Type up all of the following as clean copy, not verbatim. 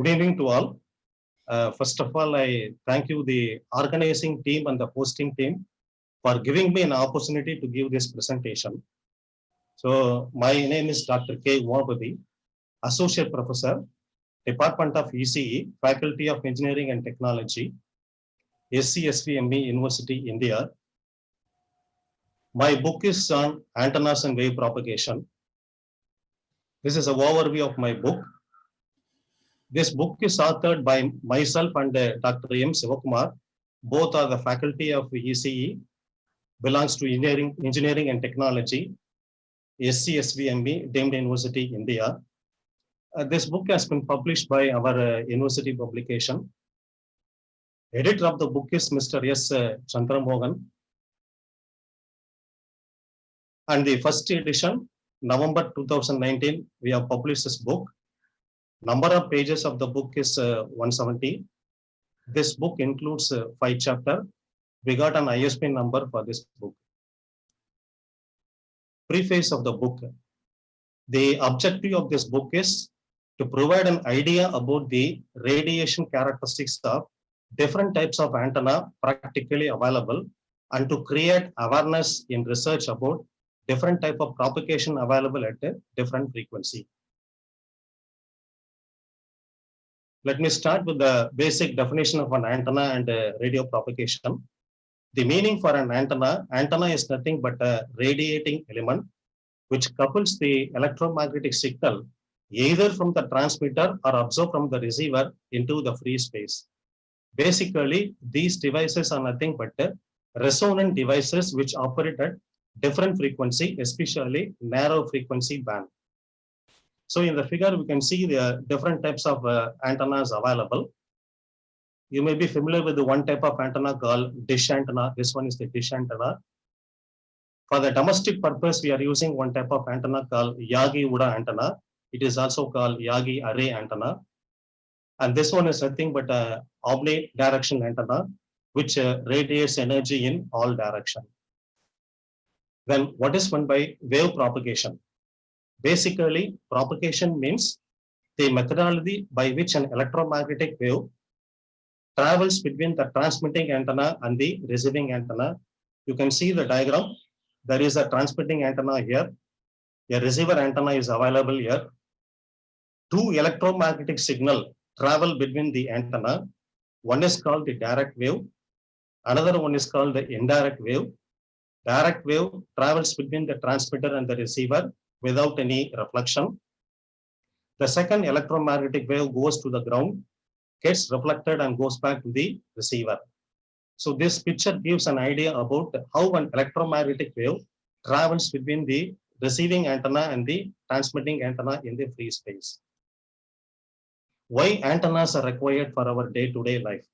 Good evening to all. First of all, I thank you, the organizing team and the hosting team, for giving me an opportunity to give this presentation. So, my name is Dr. K. Umabadi, Associate Professor, Department of ECE, Faculty of Engineering and Technology, SCSVME University, India. My book is on antennas and wave propagation. This is an overview of my book. This book is authored by myself and Dr. M. Sivakumar. Both are the faculty of ECE, belongs to engineering and technology, SCSVME, Deemed University, India. This book has been published by our university publication. Editor of the book is Mr. S. Chandramohan. And the first edition, November 2019, we have published this book. Number of pages of the book is 170. This book includes 5 chapters. We got an ISBN number for this book. Preface of the book. The objective of this book is to provide an idea about the radiation characteristics of different types of antenna practically available, and to create awareness in research about different type of propagation available at a different frequency. Let me start with the basic definition of an antenna and radio propagation. The meaning for an antenna is nothing but a radiating element which couples the electromagnetic signal either from the transmitter or absorbed from the receiver into the free space. Basically, these devices are nothing but resonant devices which operate at different frequency, especially narrow frequency band. So in the figure, we can see the different types of antennas available. You may be familiar with the one type of antenna called dish antenna. This one is the dish antenna. For the domestic purpose, we are using one type of antenna called Yagi-Uda antenna. It is also called Yagi array antenna. And this one is nothing but a oblique direction antenna, which radiates energy in all direction. Then what is meant by wave propagation? Basically, propagation means the methodology by which an electromagnetic wave travels between the transmitting antenna and the receiving antenna. You can see the diagram. There is a transmitting antenna here. A receiver antenna is available here. Two electromagnetic signals travel between the antenna. One is called the direct wave. Another one is called the indirect wave. Direct wave travels between the transmitter and the receiver without any reflection. The second electromagnetic wave goes to the ground, gets reflected and goes back to the receiver. So this picture gives an idea about how an electromagnetic wave travels between the receiving antenna and the transmitting antenna in the free space. Why antennas are required for our day-to-day life?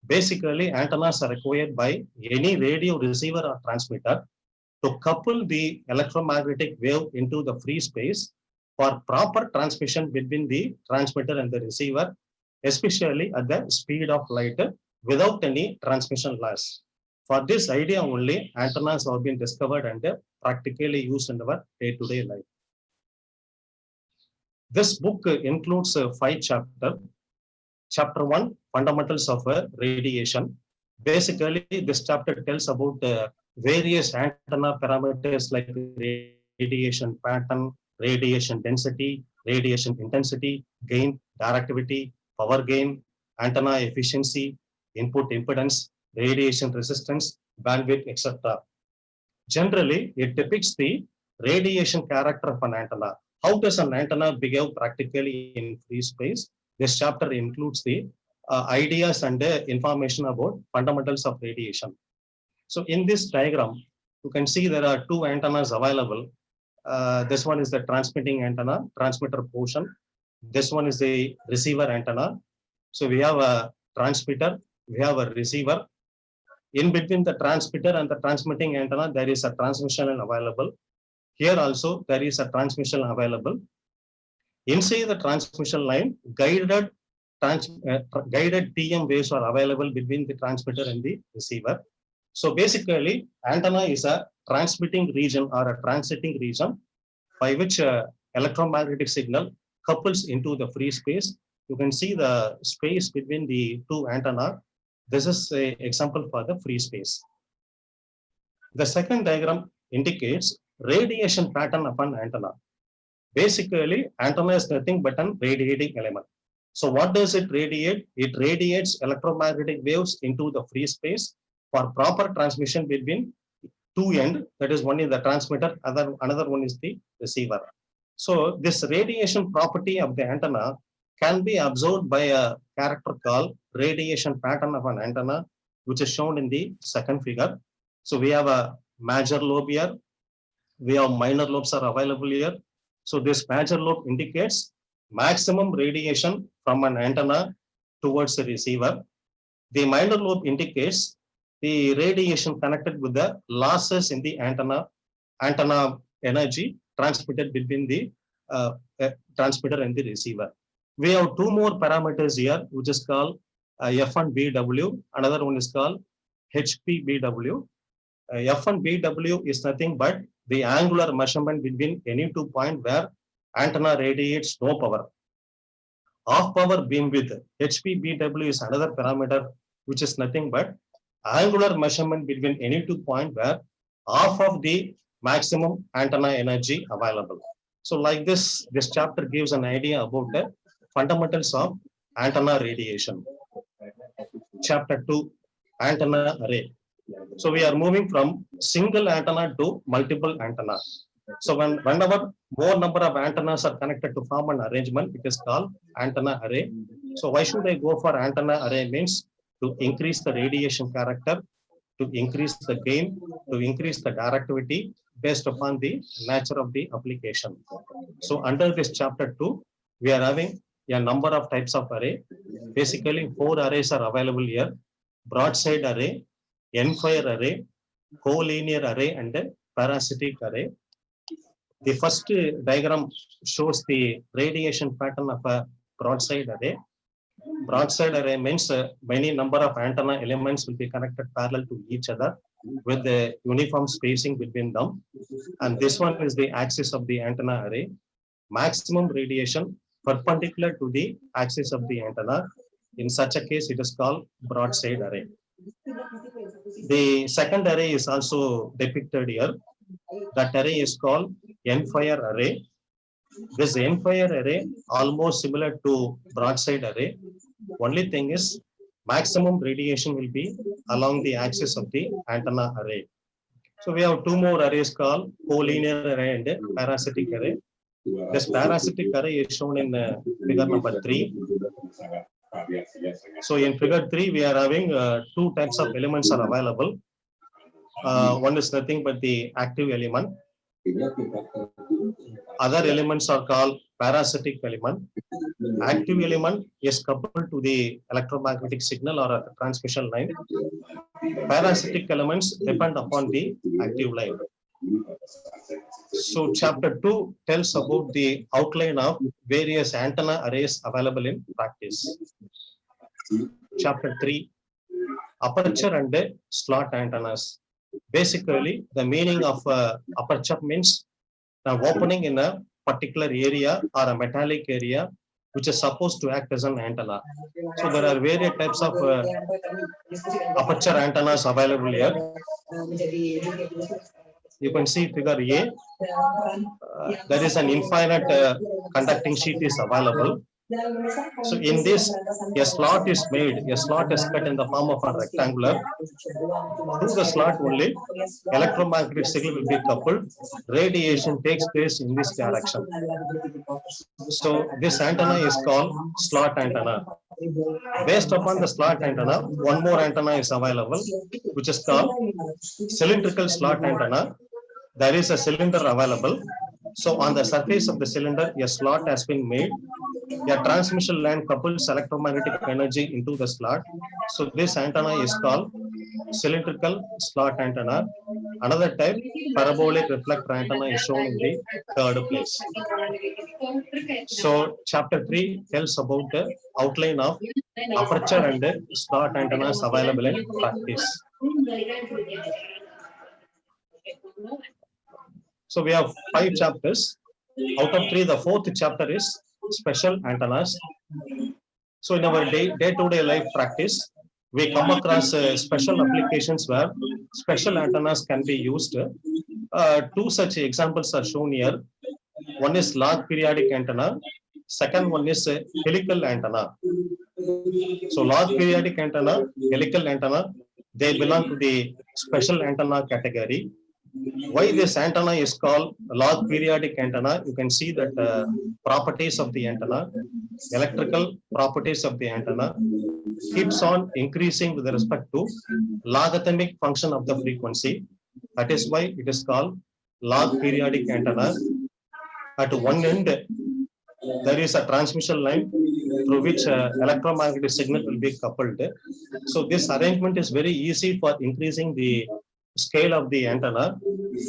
Basically, antennas are required by any radio receiver or transmitter to couple the electromagnetic wave into the free space for proper transmission between the transmitter and the receiver, especially at the speed of light without any transmission loss. For this idea only, antennas have been discovered and practically used in our day-to-day life. This book includes 5 chapters. Chapter 1, Fundamentals of Radiation. Basically, this chapter tells about various antenna parameters like radiation pattern, radiation density, radiation intensity, gain, directivity, power gain, antenna efficiency, input impedance, radiation resistance, bandwidth, etc. Generally, it depicts the radiation character of an antenna. How does an antenna behave practically in free space? This chapter includes the ideas and information about fundamentals of radiation. So in this diagram, you can see there are 2 antennas available. This one is the transmitting antenna, transmitter portion. This one is the receiver antenna. So we have a transmitter, we have a receiver. In between the transmitter and the transmitting antenna, there is a transmission available. Here also, there is a transmission available. Inside the transmission line, guided TM waves are available between the transmitter and the receiver. So basically, antenna is a transmitting region or a transiting region by which electromagnetic signal couples into the free space you can see the space between the two antenna. This is an example for the free space. The second diagram indicates radiation pattern of an antenna. Basically, antenna is nothing but an radiating element. So what does it radiate? It radiates electromagnetic waves into the free space for proper transmission between two ends. That is, one is the transmitter, another one is the receiver. So this radiation property of the antenna can be observed by a character called radiation pattern of an antenna, which is shown in the second figure. So we have a major lobe here. We have minor lobes are available here. So this major lobe indicates maximum radiation from an antenna towards the receiver. The minor lobe indicates the radiation connected with the losses in the antenna energy transmitted between the transmitter and the receiver. We have two more parameters here, which is called F1BW. Another one is called HPBW. F1BW is nothing but the angular measurement between any 2 points where antenna radiates no power. Off power beamwidth, HPBW, is another parameter which is nothing but angular measurement between any 2 points where half of the maximum antenna energy available. So like this chapter gives an idea about the fundamentals of antenna radiation. Chapter 2, antenna array. So we are moving from single antenna to multiple antenna. So whenever more number of antennas are connected to form an arrangement, it is called antenna array. So why should I go for antenna array? Means to increase the radiation character, to increase the gain, to increase the directivity based upon the nature of the application. So under this chapter 2, we are having a number of types of array. Basically 4 arrays are available here: broadside array, end-fire array, collinear array, and a parasitic array. The first diagram shows the radiation pattern of a broadside array. Broadside array means many number of antenna elements will be connected parallel to each other with the uniform spacing between them. And this one is the axis of the antenna array. Maximum radiation perpendicular to the axis of the antenna. In such a case, it is called broadside array. The second array is also depicted here. That array is called end-fire array. This end-fire array almost similar to broadside array. Only thing is maximum radiation will be along the axis of the antenna array. So we have 2 more arrays called collinear array and parasitic array. This parasitic array is shown in figure number 3. So in figure 3, we are having 2 types of elements are available. One is nothing but the active element. Other elements are called parasitic element. Active element is coupled to the electromagnetic signal or a transmission line. Parasitic elements depend upon the active line. So chapter 2 tells about the outline of various antenna arrays available in practice. Chapter 3, aperture and slot antennas. Basically, the meaning of aperture means an opening in a particular area or a metallic area which is supposed to act as an antenna. So there are various types of aperture antennas available here. You can see figure A. There is an infinite conducting sheet is available. So in this, a slot is made. A slot is cut in the form of a rectangular. Through the slot only, electromagnetic signal will be coupled. Radiation takes place in this direction. So this antenna is called slot antenna. Based upon the slot antenna, one more antenna is available, which is called cylindrical slot antenna. There is a cylinder available. So on the surface of the cylinder, a slot has been made. A transmission line couples electromagnetic energy into the slot. So this antenna is called cylindrical slot antenna. Another type, parabolic reflector antenna, is shown in the third place. So chapter 3 tells about the outline of aperture and slot antennas available in practice. So we have 5 chapters. Out of 3, the 4th chapter is special antennas. So in our day-to-day life practice, we come across special applications where special antennas can be used. Two such examples are shown here. One is log periodic antenna. Second one is helical antenna. So log periodic antenna, helical antenna, they belong to the special antenna category. Why this antenna is called log periodic antenna? You can see that properties of the antenna, electrical properties of the antenna keeps on increasing with respect to logarithmic function of the frequency. That is why it is called log periodic antenna. At one end, there is a transmission line through which electromagnetic signal will be coupled. So this arrangement is very easy for increasing the scale of the antenna.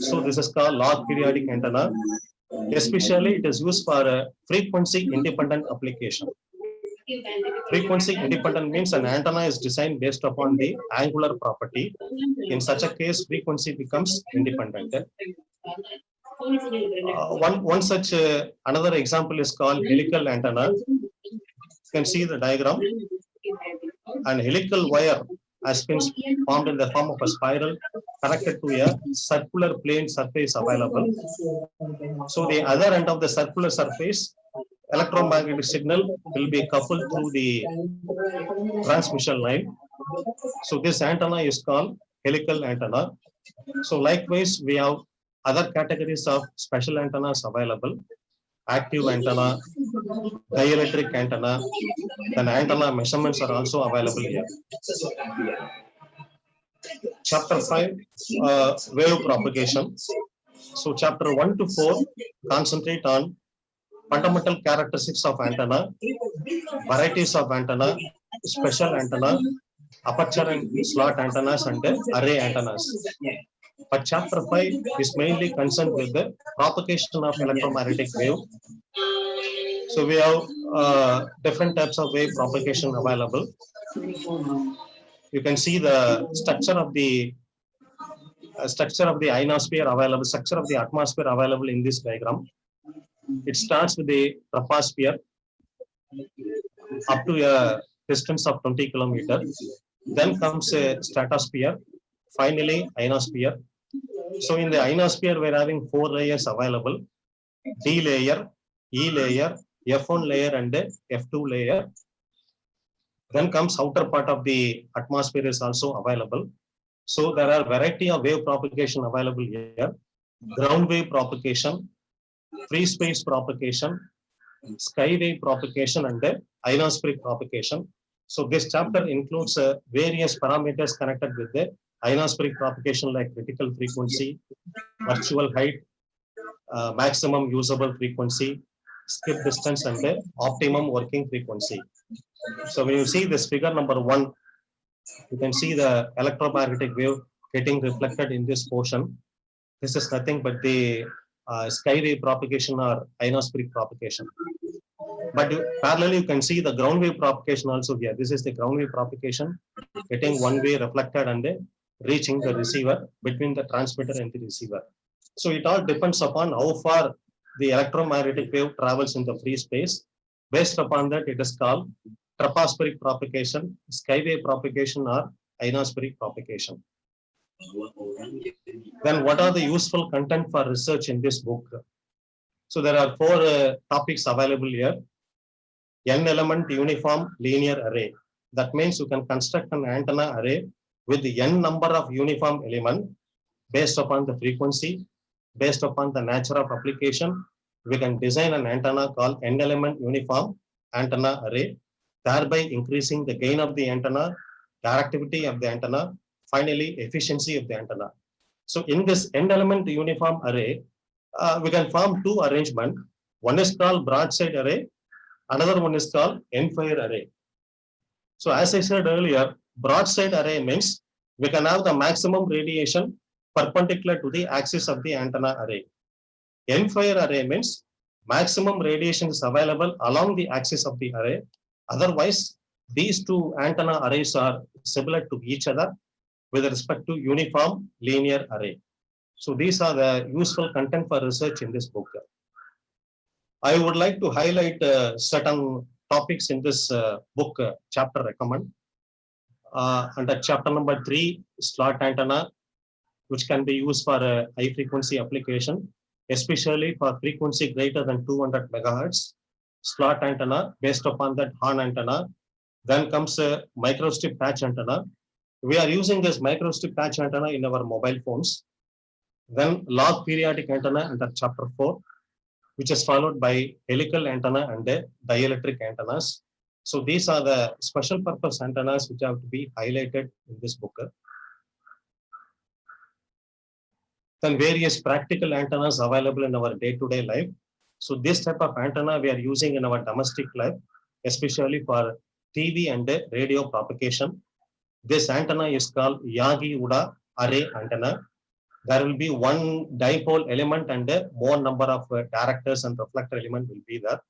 So this is called log periodic antenna. Especially it is used for frequency independent application. Frequency independent means an antenna is designed based upon the angular property. In such a case, frequency becomes independent. One such another example is called helical antenna. You can see the diagram. An helical wire has been formed in the form of a spiral connected to a circular plane surface available. So the other end of the circular surface, electromagnetic signal will be coupled through the transmission line. So this antenna is called helical antenna. So likewise, we have other categories of special antennas available. Active antenna, dielectric antenna, then antenna measurements are also available here. Chapter 5, wave propagation. So chapter 1 to 4 concentrate on fundamental characteristics of antenna, varieties of antenna, special antenna, aperture and slot antennas, and array antennas. But chapter 5 is mainly concerned with the propagation of electromagnetic wave. So we have different types of wave propagation available. You can see the structure of the ionosphere available, structure of the atmosphere available in this diagram. It starts with the troposphere up to a distance of 20 kilometers. Then comes a stratosphere, finally ionosphere. So in the ionosphere, we're having 4 layers available: D layer, E layer, F1 layer, and F2 layer. Then comes outer part of the atmosphere is also available. So there are variety of wave propagation available here: ground wave propagation, free space propagation, sky wave propagation, and ionospheric propagation. So this chapter includes various parameters connected with the ionospheric propagation, like critical frequency, virtual height, maximum usable frequency, skip distance, and the optimum working frequency. So when you see this figure number 1, you can see the electromagnetic wave getting reflected in this portion. This is nothing but the sky wave propagation or ionospheric propagation. But parallelly, you can see the ground wave propagation also here. This is the ground wave propagation getting one way reflected and reaching the receiver, between the transmitter and the receiver. So it all depends upon how far the electromagnetic wave travels in the free space. Based upon that, it is called tropospheric propagation, sky wave propagation, or ionospheric propagation. Then what are the useful content for research in this book? So there are 4 topics available here. N-element uniform linear array. That means you can construct an antenna array with the n number of uniform element based upon the frequency, based upon the nature of application. We can design an antenna called n-element uniform antenna array, thereby increasing the gain of the antenna, directivity of the antenna, finally efficiency of the antenna. So in this n-element uniform array, we can form 2 arrangements. One is called broadside array, another one is called end-fire array. So as I said earlier, broadside array means we can have the maximum radiation perpendicular to the axis of the antenna array. End-fire array means maximum radiation is available along the axis of the array. Otherwise, these 2 antenna arrays are similar to each other with respect to uniform linear array. So these are the useful content for research in this book. I would like to highlight certain topics in this book chapter recommend. Under chapter number 3, slot antenna, which can be used for high frequency application, especially for frequency greater than 200 megahertz. Slot antenna based upon that horn antenna. Then comes a microstrip patch antenna. We are using this microstrip patch antenna in our mobile phones. Then log periodic antenna under chapter 4, which is followed by helical antenna and dielectric antennas. So these are the special purpose antennas which have to be highlighted in this book. Then various practical antennas available in our day-to-day life. So this type of antenna we are using in our domestic life, especially for TV and radio propagation. This antenna is called Yagi-Uda array antenna. There will be one dipole element and more number of directors and reflector element will be there.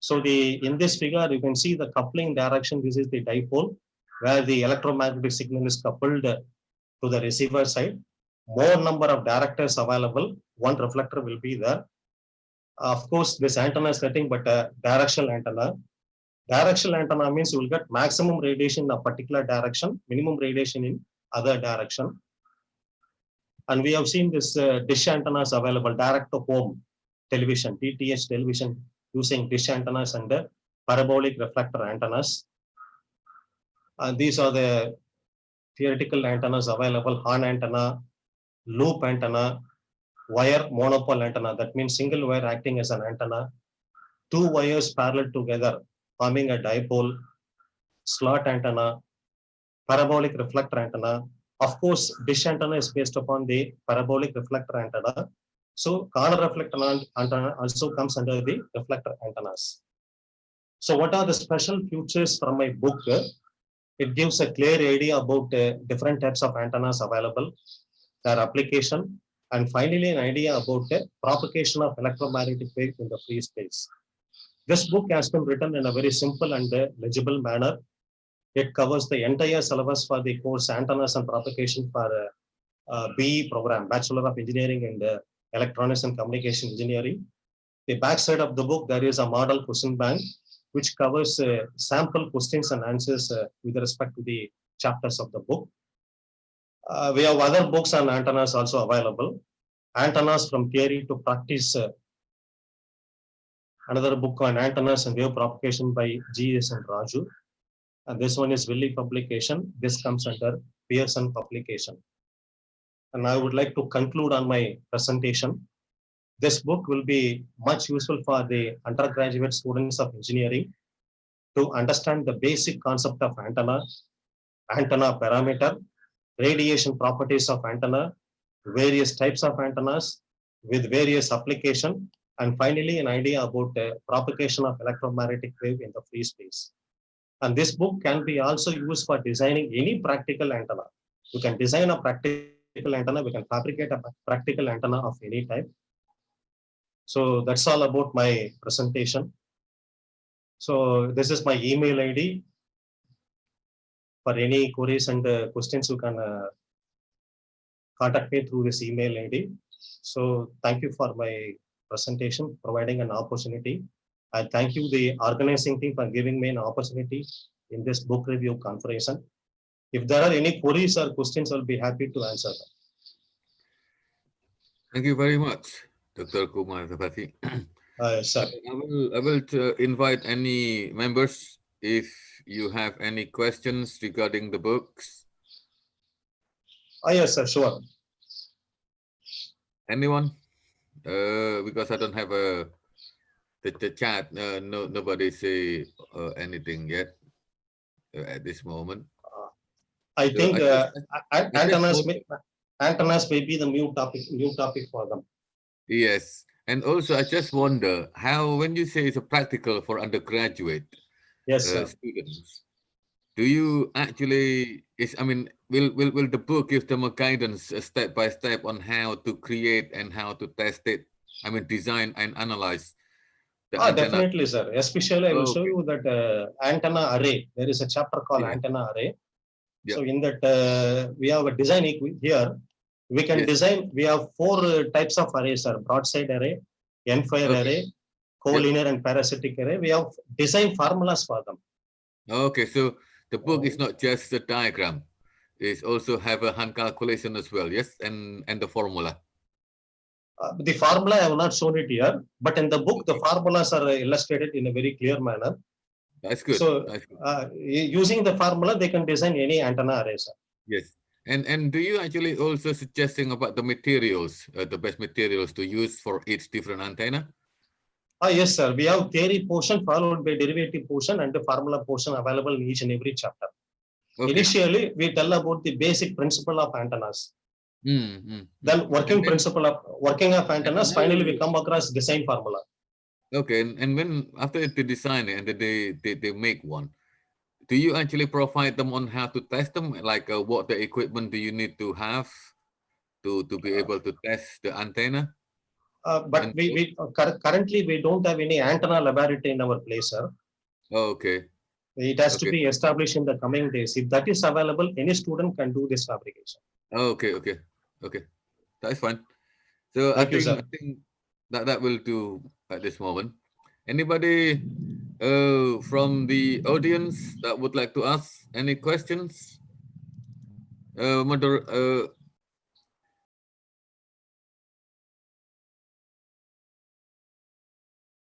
So in this figure, you can see the coupling direction. This is the dipole where the electromagnetic signal is coupled to the receiver side. More number of directors available, one reflector will be there. Of course, this antenna is nothing but a directional antenna. Directional antenna means you will get maximum radiation in a particular direction, minimum radiation in other direction. And we have seen this dish antennas available, direct to home television, DTH television, using dish antennas and parabolic reflector antennas. And these are the theoretical antennas available: horn antenna, loop antenna, wire monopole antenna. That means single wire acting as an antenna, two wires parallel together forming a dipole, slot antenna, parabolic reflector antenna. Of course, dish antenna is based upon the parabolic reflector antenna. So corner reflector antenna also comes under the reflector antennas. So what are the special features from my book? It gives a clear idea about different types of antennas available, their application, and finally an idea about the propagation of electromagnetic wave in the free space. This book has been written in a very simple and legible manner. It covers the entire syllabus for the course Antennas and Propagation for BE program, Bachelor of Engineering in Electronics and Communication Engineering. The back side of the book, there is a model question bank, which covers sample questions and answers with respect to the chapters of the book. We have other books on antennas also available. Antennas from Theory to Practice. Another book on antennas and wave propagation by G.S. and Raju. And this one is Willy publication. This comes under Pearson publication. And I would like to conclude on my presentation. This book will be much useful for the undergraduate students of engineering to understand the basic concept of antenna, antenna parameter, radiation properties of antenna, various types of antennas with various application, and finally an idea about the propagation of electromagnetic wave in the free space. And this book can be also used for designing any practical antenna. You can design a practical antenna, we can fabricate a practical antenna of any type. So that's all about my presentation. So this is my email ID. For any queries and questions, you can contact me through this email ID. So thank you for my presentation, providing an opportunity. I thank you, the organizing team, for giving me an opportunity in this book review conference. If there are any queries or questions, I'll be happy to answer them. Thank you very much, Dr. Kumar Sapati. Sir. I will invite any members if you have any questions regarding the books. Yes, sir, sure. Anyone? Because I don't have the chat. Nobody say anything yet at this moment. I think antennas may be the new topic for them. Yes, and also I just wonder how, when you say it's a practical for undergraduate students, do you actually will the book give them a guidance step by step on how to create and how to test it? I mean, design and analyze the antenna? Definitely, sir. Especially, I will show you that antenna array. There is a chapter called antenna array. So in that, we have a design here. We can design, we have 4 types of arrays, sir. Broadside array, end-fire array, collinear and parasitic array. We have designed formulas for them. Okay, so the book is not just a diagram; it also have a hand calculation as well. Yes, and the formula. The formula I have not shown it here, but in the book the formulas are illustrated in a very clear manner. That's good. So That's good. using the formula, they can design any antenna array, sir. Yes. And do you actually also suggesting about the materials, the best materials to use for each different antenna? Yes, sir. We have theory portion followed by derivative portion and the formula portion available in each and every chapter. Okay. Initially, we tell about the basic principle of antennas. Then principle of working of antennas. Finally, we come across design formula. Okay, and when after they design it and they make one, do you actually provide them on how to test them? Like what the equipment do you need to have to be able to test the antenna? But we currently we don't have any antenna laboratory in our place, sir. Oh, okay. It has to be established in the coming days. If that is available, any student can do this fabrication. Oh, okay. That's fine. So I think that will do at this moment. Anybody from the audience that would like to ask any questions?